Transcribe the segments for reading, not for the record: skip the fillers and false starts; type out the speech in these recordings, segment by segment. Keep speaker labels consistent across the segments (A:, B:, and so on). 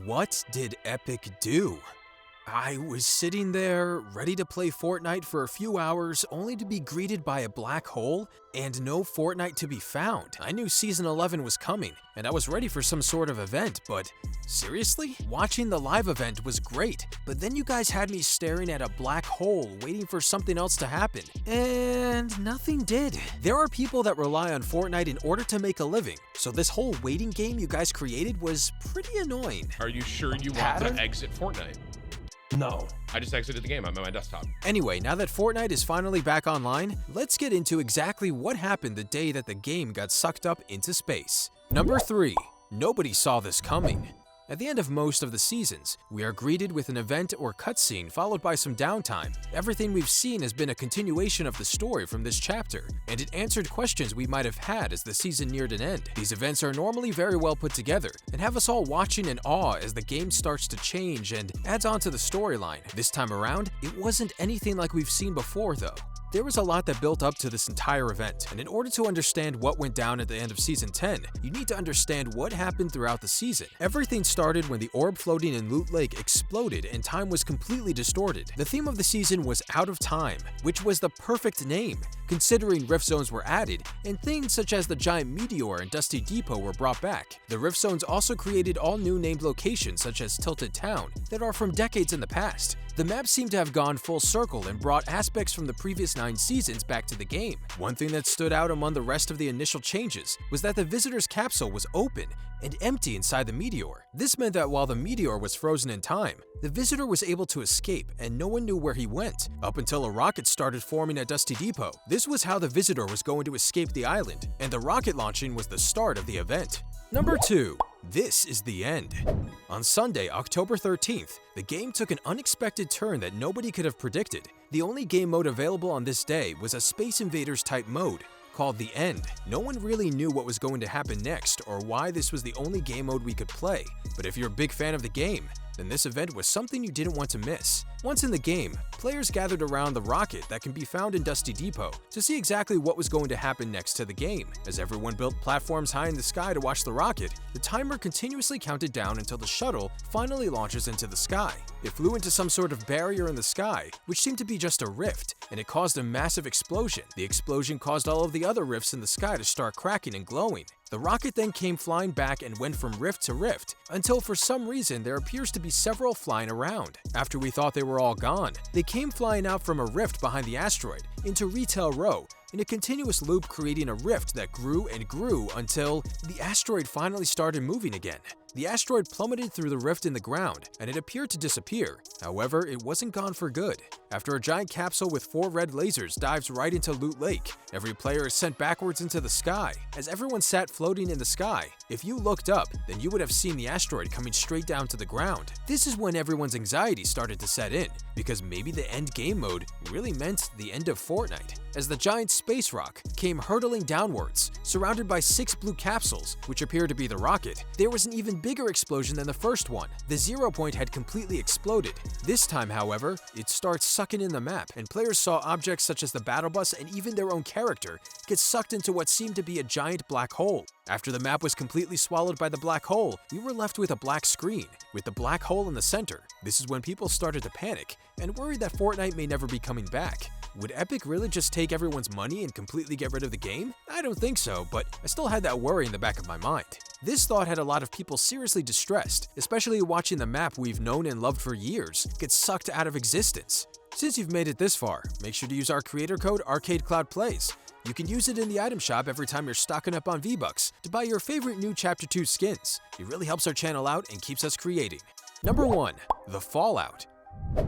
A: What did Epic do? I was sitting there, ready to play Fortnite for a few hours, only to be greeted by a black hole and no Fortnite to be found. I knew Season 11 was coming, and I was ready for some sort of event, but seriously? Watching the live event was great, but then you guys had me staring at a black hole, waiting for something else to happen. And nothing did. There are people that rely on Fortnite in order to make a living, so this whole waiting game you guys created was pretty annoying.
B: Are you sure you want to exit Fortnite?
C: No.
B: I just exited the game. I'm on my desktop.
A: Anyway, now that Fortnite is finally back online, let's get into exactly what happened the day that the game got sucked up into space. Number 3. Nobody saw this coming. At the end of most of the seasons, we are greeted with an event or cutscene followed by some downtime. Everything we've seen has been a continuation of the story from this chapter, and it answered questions we might have had as the season neared an end. These events are normally very well put together, and have us all watching in awe as the game starts to change and adds on to the storyline. This time around, it wasn't anything like we've seen before though. There was a lot that built up to this entire event, and in order to understand what went down at the end of Season 10, you need to understand what happened throughout the season. Everything started when the orb floating in Loot Lake exploded and time was completely distorted. The theme of the season was Out of Time, which was the perfect name, considering Rift Zones were added, and things such as the giant meteor and Dusty Depot were brought back. The Rift Zones also created all new named locations such as Tilted Town that are from decades in the past. The map seemed to have gone full circle and brought aspects from the previous 9 seasons back to the game. One thing that stood out among the rest of the initial changes was that the visitor's capsule was open and empty inside the meteor. This meant that while the meteor was frozen in time, the visitor was able to escape and no one knew where he went, up until a rocket started forming at Dusty Depot. This was how the visitor was going to escape the island, and the rocket launching was the start of the event. Number 2. This is the end. On Sunday, October 13th, the game took an unexpected turn that nobody could have predicted. The only game mode available on this day was a Space Invaders type mode called The End. No one really knew what was going to happen next or why this was the only game mode we could play, but if you're a big fan of the game, then this event was something you didn't want to miss. Once in the game, players gathered around the rocket that can be found in Dusty Depot to see exactly what was going to happen next to the game. As everyone built platforms high in the sky to watch the rocket, the timer continuously counted down until the shuttle finally launches into the sky. It flew into some sort of barrier in the sky, which seemed to be just a rift, and it caused a massive explosion. The explosion caused all of the other rifts in the sky to start cracking and glowing. The rocket then came flying back and went from rift to rift, until for some reason there appears to be several flying around. After we thought they were all gone, they came flying out from a rift behind the asteroid into Retail Row, in a continuous loop creating a rift that grew and grew until the asteroid finally started moving again. The asteroid plummeted through the rift in the ground, and it appeared to disappear. However, it wasn't gone for good. After a giant capsule with 4 red lasers dives right into Loot Lake, every player is sent backwards into the sky. As everyone sat floating in the sky, if you looked up, then you would have seen the asteroid coming straight down to the ground. This is when everyone's anxiety started to set in, because maybe the end game mode really meant the end of Fortnite. As the giant space rock came hurtling downwards, surrounded by 6 blue capsules, which appeared to be the rocket, there was an even bigger explosion than the first one. The 0 point had completely exploded. This time, however, it starts sucking in the map, and players saw objects such as the battle bus and even their own character get sucked into what seemed to be a giant black hole. After the map was completely swallowed by the black hole, we were left with a black screen, with the black hole in the center. This is when people started to panic and worried that Fortnite may never be coming back. Would Epic really just take everyone's money and completely get rid of the game? I don't think so, but I still had that worry in the back of my mind. This thought had a lot of people seriously distressed, especially watching the map we've known and loved for years get sucked out of existence. Since you've made it this far, make sure to use our creator code ArcadeCloudPlays. You can use it in the item shop every time you're stocking up on V-Bucks to buy your favorite new Chapter 2 skins. It really helps our channel out and keeps us creating. Number 1. The Fallout.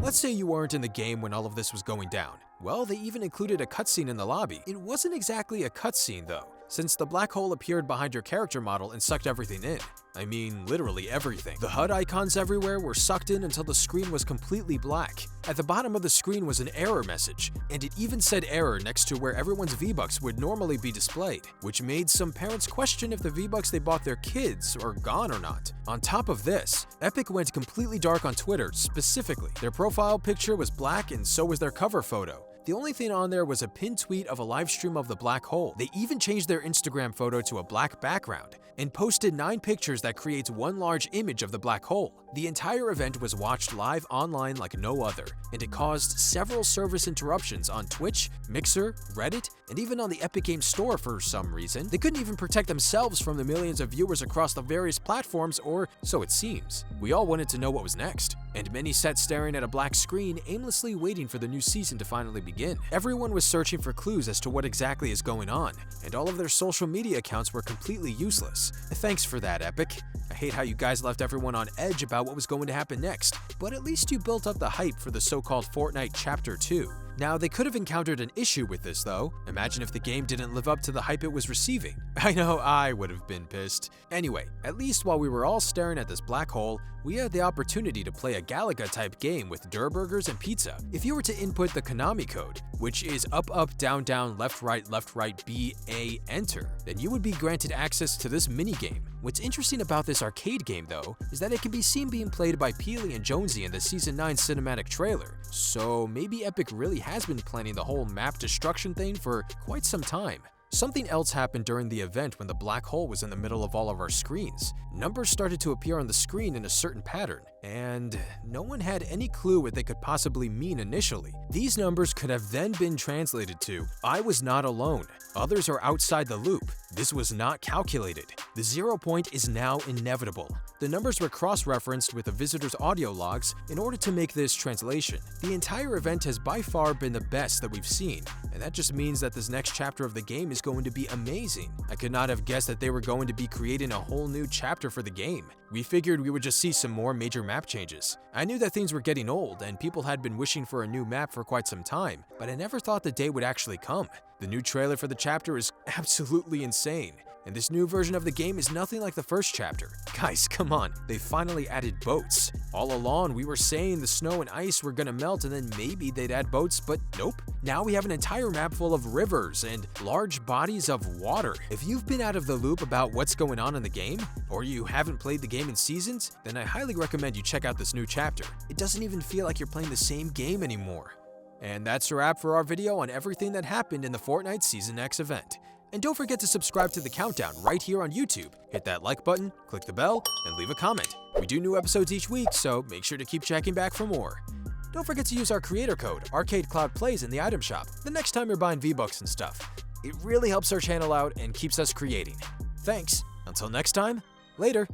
A: Let's say you weren't in the game when all of this was going down. Well, they even included a cutscene in the lobby. It wasn't exactly a cutscene though, since the black hole appeared behind your character model and sucked everything in. I mean, literally everything. The HUD icons everywhere were sucked in until the screen was completely black. At the bottom of the screen was an error message, and it even said error next to where everyone's V-Bucks would normally be displayed, which made some parents question if the V-Bucks they bought their kids are gone or not. On top of this, Epic went completely dark on Twitter specifically. Their profile picture was black and so was their cover photo. The only thing on there was a pinned tweet of a live stream of the black hole. They even changed their Instagram photo to a black background and posted 9 pictures that creates one large image of the black hole. The entire event was watched live online like no other, and it caused several service interruptions on Twitch, Mixer, Reddit, and even on the Epic Games Store for some reason. They couldn't even protect themselves from the millions of viewers across the various platforms, or so it seems. We all wanted to know what was next, and many sat staring at a black screen, aimlessly waiting for the new season to finally begin. Everyone was searching for clues as to what exactly is going on, and all of their social media accounts were completely useless. Thanks for that, Epic. I hate how you guys left everyone on edge about what was going to happen next, but at least you built up the hype for the so-called Fortnite Chapter 2. Now, they could have encountered an issue with this though. Imagine if the game didn't live up to the hype it was receiving. I know I would have been pissed. Anyway, at least while we were all staring at this black hole, we had the opportunity to play a Galaga-type game with Durr Burgers and pizza. If you were to input the Konami code, which is up, up, down, down, left, right, B, A, enter, then you would be granted access to this minigame. What's interesting about this arcade game, though, is that it can be seen being played by Peely and Jonesy in the Season 9 cinematic trailer. So maybe Epic really has been planning the whole map destruction thing for quite some time. Something else happened during the event when the black hole was in the middle of all of our screens. Numbers started to appear on the screen in a certain pattern, and no one had any clue what they could possibly mean initially. These numbers could have then been translated to, "I was not alone. Others are outside the loop. This was not calculated. The 0 point is now inevitable." The numbers were cross-referenced with the visitor's audio logs in order to make this translation. The entire event has by far been the best that we've seen, and that just means that this next chapter of the game is going to be amazing. I could not have guessed that they were going to be creating a whole new chapter for the game. We figured we would just see some more major map changes. I knew that things were getting old and people had been wishing for a new map for quite some time, but I never thought the day would actually come. The new trailer for the chapter is absolutely insane, and this new version of the game is nothing like the first chapter. Guys, come on, they finally added boats. All along, we were saying the snow and ice were gonna melt and then maybe they'd add boats, but nope. Now we have an entire map full of rivers and large bodies of water. If you've been out of the loop about what's going on in the game, or you haven't played the game in seasons, then I highly recommend you check out this new chapter. It doesn't even feel like you're playing the same game anymore. And that's a wrap for our video on everything that happened in the Fortnite Season X event. And don't forget to subscribe to The Countdown right here on YouTube. Hit that like button, click the bell, and leave a comment. We do new episodes each week, so make sure to keep checking back for more. Don't forget to use our creator code, ArcadeCloudPlays, in the item shop the next time you're buying V-Bucks and stuff. It really helps our channel out and keeps us creating. Thanks. Until next time, later.